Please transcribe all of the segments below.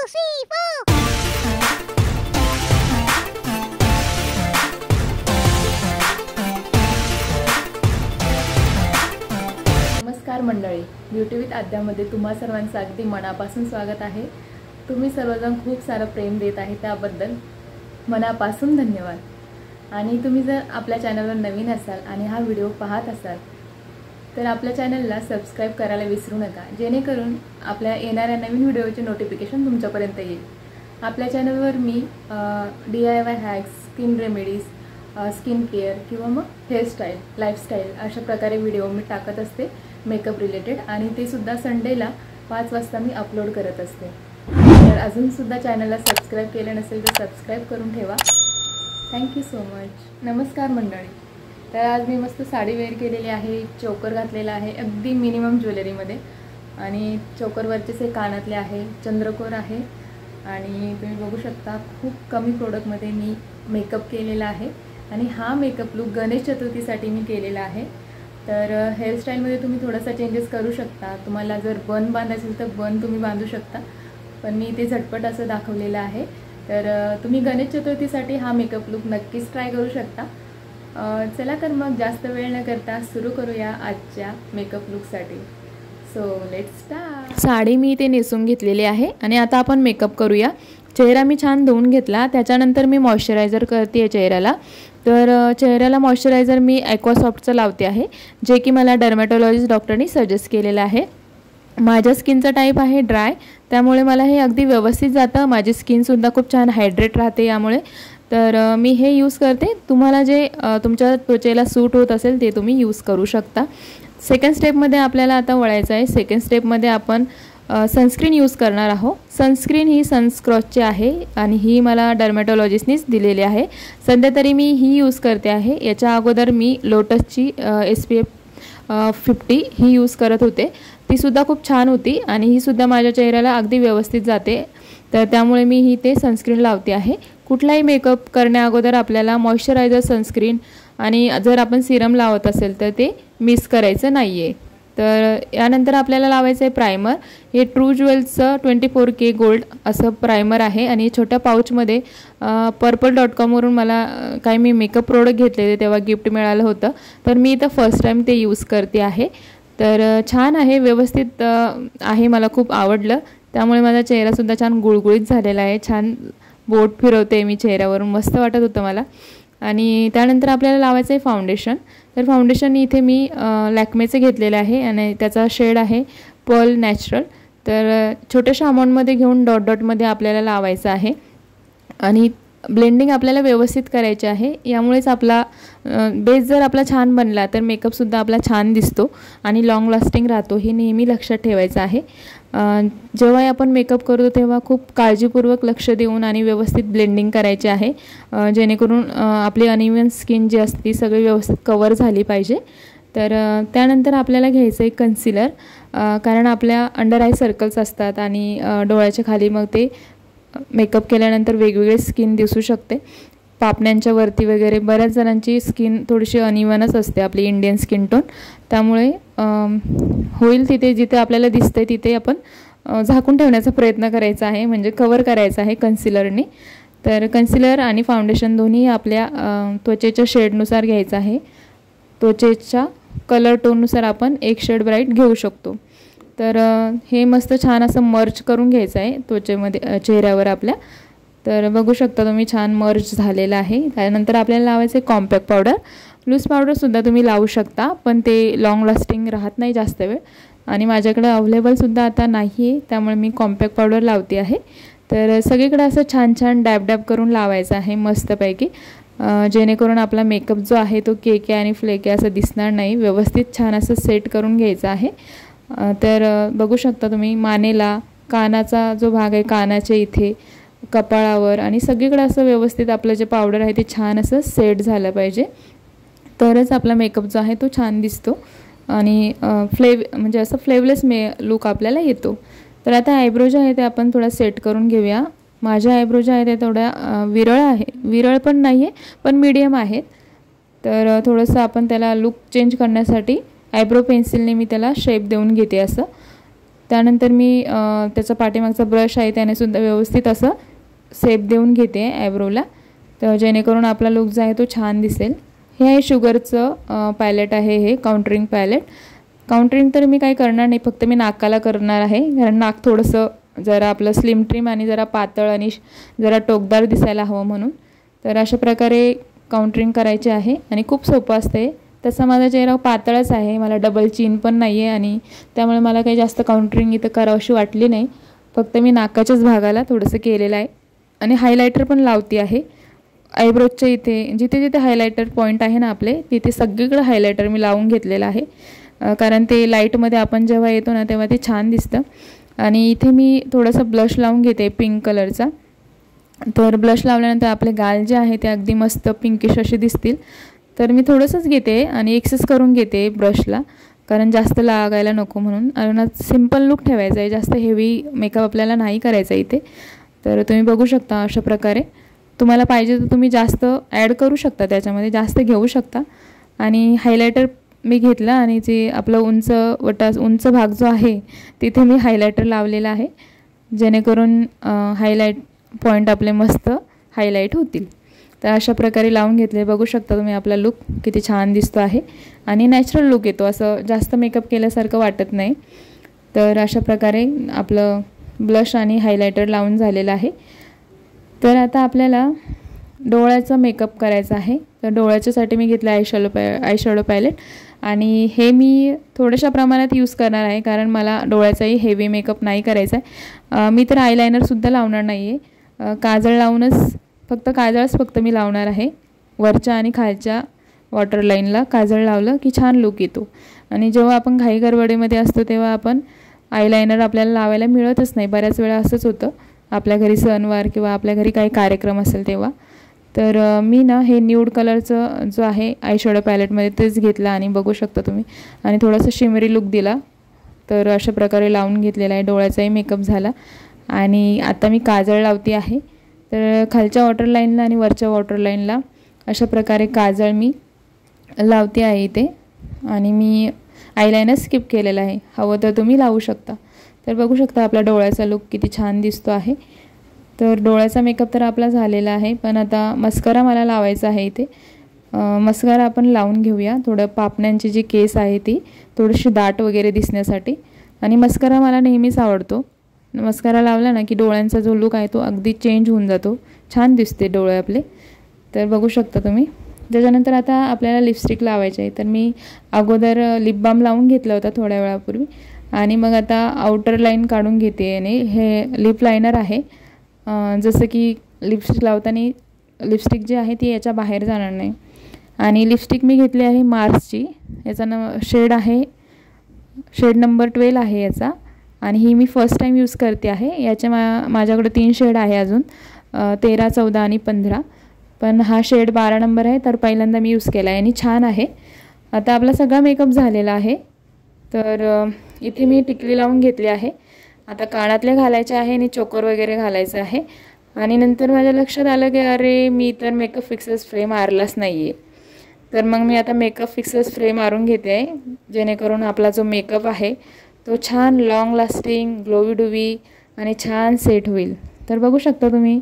3, 4. नमस्कार मंडळी, beauty with आद्यामध्ये तुम्हा सर्वांचं अगदी मनापासून स्वागत आहे। तुम्ही सर्वजण खूप सारं प्रेम देत आहे त्याबद्दल मनापासून धन्यवाद। आणि तुम्ही जर आपल्या चॅनलवर नवीन असाल आणि हा व्हिडिओ पाहत असाल तर आपल्या चॅनलला सबस्क्राइब करायला विसरू नका, जेणेकरून आपल्या येणाऱ्या नवीन व्हिडिओचे नोटिफिकेशन तुमच्यापर्यंत येईल। आपल्या चॅनलवर मी DIY hacks, skin remedies, skin care किंवा मग हेअरस्टाईल, लाईफस्टाईल अशा प्रकारे व्हिडिओ मी टाकत असते मेकअप रिलेटेड, आणि ते सुद्धा संडेला 5 वाजता मी अपलोड करत असते। तर अजूनसुद्धा चॅनलला सबस्क्राइब केलं नसेल तर सबस्क्राइब करून ठेवा। Thank you so much. नमस्कार मंडळी, तर आज मी मस्त साडी वेअर केलेली आहे, चोकर घातलेला आहे अगदी मिनिमम ज्वेलरीमध्ये, आणि चोकरवरचे से कानातले आहे, चंद्रकोर आहे, आणि तुम्ही बघू शकता खूप कमी प्रोडक्टमध्ये मी मेकअप केलेला आहे। आणि हा मेकअप लुक गणेश चतुर्थीसाठी मी केलेला आहे। तर हेअरस्टाईलमध्ये तुम्ही थोडासा चेंजेस करू शकता, तुम्हाला जर बन बांधायचं असेल तर बन तुम्ही बांधू शकता, पण मी ते झटपट असं दाखवलेलं आहे। तर तुम्ही गणेश चतुर्थीसाठी हा मेकअप लुक नक्कीच ट्राय करू शकता। चला तर मग जास्त वेळ न करता सुरू करूया आजच्या मेकअप लुकसाठी। So let's start. साडी मी इथे नेसून घेतलेली आहे आणि आता आपण मेकअप करूया। चेहरा मी छान धुवून घेतला, त्याच्यानंतर मी मॉइश्चरायझर करते आहे चेहऱ्याला। तर चेहऱ्याला मॉइश्चरायझर मी ॲक्वासॉफ्टचं लावते आहे, जे की मला डर्मॅटॉलॉजिस्ट डॉक्टरनी सजेस्ट केलेलं आहे। माझ्या स्किनचा टाईप आहे ड्राय, त्यामुळे मला हे अगदी व्यवस्थित जातं। माझी स्किनसुद्धा खूप छान हायड्रेट राहते यामुळे। तर मी हे यूज़ करते, तुम्हाला जे तुमच्या त्वचेला सूट होत असेल ते तुम्ही यूज़ करू शकता। सेकंड स्टेपमध्ये आपल्याला आता वळायचं आहे। सेकंड स्टेपमध्ये आपण सनस्क्रीन यूज़ करणार आहोत। सनस्क्रीन ही सनस्क्रॉचची आहे आणि ही मला डर्मॅटॉलॉजिस्टनीच दिलेली आहे। सध्या तरी मी ही यूज़ करते आहे। याच्या अगोदर मी लोटसची SPF 50 ही यूज़ करत होते, ती सुद्धा खूप छान होती आणि ही सुद्धा माझ्या चेहऱ्याला अगदी व्यवस्थित जाते। तर त्यामुळे मी ही ते सनस्क्रीन लावते आहे। कुठलाही मेकअप करण्या अगोदर आपल्याला मॉइश्चरायझर, सनस्क्रीन आणि जर आपण सिरम लावत असेल तर ते मिस करायचं नाही आहे। तर यानंतर आपल्याला लावायचं आहे प्रायमर। हे ट्रू ज्वेल्सचं 24K गोल्ड असं प्रायमर आहे आणि छोट्या पाऊचमध्ये purple.com वरून मला काही मी मेकअप प्रोडक्ट घेतलेले तेव्हा गिफ्ट मिळालं होतं, तर मी इथं फर्स्ट टाईम ते यूज़ करते आहे। तर छान आहे, व्यवस्थित आहे, मला खूप आवडलं। त्यामुळे माझा चेहरासुद्धा छान गुळगुळीत झालेला आहे। छान बोट फिरवते मी चेहऱ्यावरून, मस्त वाटत होतं मला। आणि त्यानंतर आपल्याला लावायचं आहे फाउंडेशन। तर फाउंडेशन इथे मी लॅक्मेचं घेतलेलं आहे आणि त्याचा शेड आहे पर्ल नॅचरल। तर छोट्याशा अमाऊंटमध्ये घेऊन डॉट डॉटमध्ये आपल्याला लावायचं आहे आणि ब्लेंडिंग आपल्याला व्यवस्थित करायची आहे। यामुळेच आपला बेस जर आपला छान बनला तर मेकअपसुद्धा आपला छान दिसतो आणि लॉंग लास्टिंग राहतो, हे नेहमी लक्षात ठेवायचं आहे। जेव्हा आपण मेकअप करतो तेव्हा खूप काळजीपूर्वक लक्ष देऊन आणि व्यवस्थित ब्लेंडिंग करायचे आहे, जेणेकरून आपली अनइवन स्किन जी असते ती सगळी व्यवस्थित कवर झाली पाहिजे। तर त्यानंतर आपल्याला घ्यायचं आहे कन्सिलर, कारण आपल्या अंडर आय सर्कल्स असतात आणि डोळ्याच्या खाली मग ते मेकअप केल्यानंतर वेगवेगळे स्किन दिसू शकते। पापण्यांच्या वरती वगैरे बऱ्याच जणांची स्किन थोडीशी अनइवनच असते, आपली इंडियन स्किन टोन। त्यामुळे होईल तिथे जिथे आपल्याला दिसते तिथे आपण झाकून ठेवण्याचा प्रयत्न करायचा आहे, म्हणजे कवर करायचा आहे कन्सिलरने। तर कन्सिलर आणि फाउंडेशन दोन्ही आपल्या त्वचेच्या शेडनुसार घ्यायचं आहे। त्वचेच्या कलर टोननुसार आपण एक शेड ब्राईट घेऊ शकतो। तर हे मस्त छान असं मर्ज करून घ्यायचं आहे त्वचेमध्ये, चेहऱ्यावर आपल्या। तर बघू शकता तुम्ही छान मर्ज झालेलं आहे। त्यानंतर आपल्याला लावायचं आहे कॉम्पॅक्ट पावडर। लूज पावडरसुद्धा तुम्ही लावू शकता, पण ते लॉंग लास्टिंग राहत नाही जास्त वेळ, आणि माझ्याकडे अवेलेबलसुद्धा आता नाही आहे, त्यामुळे मी कॉम्पॅक्ट पावडर लावते आहे। तर सगळीकडे असं छान छान डॅब डॅब करून लावायचं आहे मस्तपैकी, जेणेकरून आपला मेकअप जो आहे तो केके आणि फ्लेके असं दिसणार नाही, व्यवस्थित छान असं सेट करून घ्यायचं आहे। तर बघू शकता तुम्ही मानेला, कानाचा जो भाग आहे कानाच्या इथे, कपाळावर आणि सगळीकडे असं व्यवस्थित आपलं जे पावडर आहे ते छान असं सेट झालं पाहिजे, तरच आपला मेकअप जो आहे तो छान दिसतो आणि म्हणजे असं फ्लेवलेस लुक आपल्याला येतो। तर आता आयब्रो जे आहे ते आपण थोडा सेट करून घेऊया। माझ्या आयब्रो ज्या आहेत त्या थोड्या विरळ आहे, विरळ पण नाही आहे पण मीडियम आहेत। तर थोडंसं आपण त्याला लुक चेंज करण्यासाठी आयब्रो पेन्सिलने मी त्याला शेप देऊन घेते असं। त्यानंतर मी त्याचा पाठीमागचा ब्रश आहे त्याने सुद्धा व्यवस्थित असं शेप देऊन घेते आयब्रोला, तर जेणेकरून आपला लुक जो आहे तो छान दिसेल. हे आहे शुगरचं पॅलेट आहे, हे काउंटरिंग पॅलेट. काउंटरिंग तर मी काही करणार नाही, फक्त मी नाकाला करणार आहे, कारण नाक थोडंसं जरा आपलं स्लिम ट्रिम आणि जरा पातळ आणि जरा टोकदार दिसायला हवं म्हणून. तर अशा प्रकारे काउंटरिंग करायचे आहे आणि खूप सोपं असते. तसा माझा चेहरा पातळच आहे, मला डबल चीन पण नाही आहे आणि त्यामुळे मला काही जास्त काउंटरिंग इथं करावीशी वाटली नाही. फक्त मी नाकाच्याच भागाला थोडंसं केलेलं आहे आणि हायलायटर पण लावते आहे. आयब्रोजच्या इथे जिथे जिथे हायलायटर पॉईंट आहे ना आपले, तिथे सगळीकडे हायलायटर मी लावून घेतलेलं आहे, कारण ते लाईटमध्ये आपण जेव्हा येतो ना तेव्हा ते छान दिसतं. आणि इथे मी थोडंसं ब्लश लावून घेते पिंक कलरचा. तर ब्लश लावल्यानंतर आपले गाल जे आहे ते अगदी मस्त पिंकिश असे दिसतील. तर मी थोडंसंच घेते आणि एक्सेस करून घेते ब्रशला, कारण जास्त लागायला नको म्हणून. आणि सिम्पल लुक ठेवायचा आहे, जास्त हेवी मेकअप आपल्याला नाही करायचा इथे. तर तुम्ही बघू शकता अशा प्रकारे. तुम्हाला पाहिजे तर तुम्ही जास्त ॲड करू शकता, त्याच्यामध्ये जास्त घेऊ शकता. आणि हायलायटर मी घेतलं आणि जे आपलं उंच भाग जो आहे तिथे मी हायलायटर लावलेला आहे, जेणेकरून हायलाईट पॉईंट आपले मस्त हायलाईट होतील. तर अशा प्रकारे लावून घेतले. बघू शकता तुम्ही आपला लुक किती छान दिसतो आहे आणि नॅचरल लुक येतो, असं जास्त मेकअप केल्यासारखं वाटत नाही. तर अशा प्रकारे आपलं ब्लश आणि हायलायटर लावून झालेलं आहे. तर आता आपल्याला डोळ्याचा मेकअप करायचा आहे. तर डोळ्याच्यासाठी मी घेतलं आयशॅडो पॅलेट आणि हे मी थोड्याशा प्रमाणात यूज करणार आहे, कारण मला डोळ्याचाही हेवी मेकअप नाही करायचा आहे. मी तर आयलायनरसुद्धा लावणार नाही आहे, काजळ लावूनच फक्त मी लावणार आहे. वरच्या आणि खालच्या वॉटरलाईनला काजळ लावलं की छान लुक येतो. आणि जेव्हा आपण घाई गडबडीमध्ये असतो तेव्हा आपण आयलायनर आपल्याला लावायला मिळतच नाही. बऱ्याच वेळा असंच होतं आपल्या घरी सणवार किंवा आपल्या घरी काही कार्यक्रम असेल तेव्हा. तर मी ना हे न्यूड कलरचं जो आहे आयशॅडो पॅलेटमध्ये तेच घेतलं आणि बघू शकता तुम्ही, आणि थोडंसं शिमरी लुक दिला. तर अशा प्रकारे लावून घेतलेला आहे. डोळ्याचाही मेकअप झाला आणि आता मी काजळ लावते आहे. तर खालच्या वॉटरलाईनला आणि वरच्या वॉटरलाईनला अशा प्रकारे काजळ मी लावते आहे इथे. आणि मी आयलायनर स्किप केलेला आहे, हवं तर तुम्ही लावू शकता. तर बघू शकता आपला डोळ्याचा लुक किती छान दिसतो आहे. तर डोळ्याचा मेकअप तर आपला झालेला आहे, पण आता मस्करा मला लावायचा आहे इथे. मस्करा आपण लावून घेऊया. थोडं पापण्यांची जी केस आहे ती थोडीशी दाट वगैरे दिसण्यासाठी. आणि मस्करा मला नेहमीच आवडतो. मस्करा लावला ना की डोळ्यांचा जो लुक आहे तो अगदी चेंज होऊन जातो, छान दिसते डोळे आपले. तर बघू शकता तुम्ही. त्याच्यानंतर आता आपल्याला लिपस्टिक लावायची आहे. तर मी अगोदर लिप बाम लावून घेतला होता थोड्या वेळापूर्वी आणि मग आता आउटर लाईन काढून घेते. आणि हे लिप लायनर आहे. जसं की लिपस्टिक लावताना लिपस्टिक जी आहे ती याच्या बाहेर जाणार नाही. आणि लिपस्टिक मी घेतली आहे मार्सची. याचा शेड नंबर 12 आहे याचा. आणि ही मी फर्स्ट टाईम यूज करते आहे. याचे माझ्याकडे 3 शेड आहे अजून, 13, 14 आणि 15. पण हा शेड 12 नंबर आहे, तर पहिल्यांदा मी यूज केला आहे आणि छान आहे. आता आपला सगळा मेकअप झालेला आहे. तर इथे मी टिकली लावून घेतली आहे. आता कानातले घालायचे आहे आणि चोकर वगैरे घालायचं आहे. आणि नंतर माझ्या लक्षात आलं की अरे मी तर मेकअप फिक्सर स्प्रे मारलाच नाही आहे. तर मग मी आता मेकअप फिक्सर स्प्रे मारून घेते आहे, जेणेकरून आपला जो मेकअप आहे तो छान लॉंग लास्टिंग, ग्लोवी डुवी आणि छान सेट होईल. तर बघू शकता तुम्ही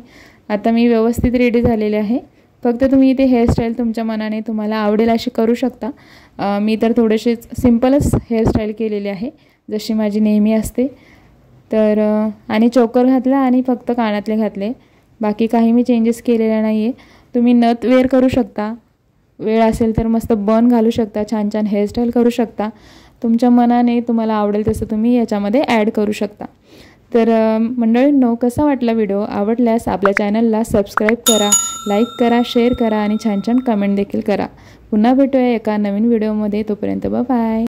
आता मी व्यवस्थित रेडी झालेले आहे. फक्त तुम्ही इथे हेअरस्टाईल तुमच्या मनाने तुम्हाला आवडेल अशी करू शकता. मी तर थोडेसे सिम्पलच हेअरस्टाईल केलेली आहे, जशी माझी नेहमी असते. तर आणि चोकर घातला आणि फक्त कानातले घातले, बाकी काही मी चेंजेस केलेला नाही आहे. तुम्ही नथ वेअर करू शकता, वेळ असेल तर मस्त बन घालू शकता, छान छान हेअरस्टाईल करू शकता. तुमच्या मनाने तुम्हाला आवडेल तसं तुम्ही याच्यामध्ये ॲड करू शकता. तर मंडळींनो, कसा वाटला व्हिडिओ? आवडल्यास आपल्या चॅनलला सबस्क्राईब करा, लाईक करा, शेअर करा आणि छान छान कमेंट देखील करा. पुन्हा भेटूया एका नवीन व्हिडिओमध्ये. तोपर्यंत बाय.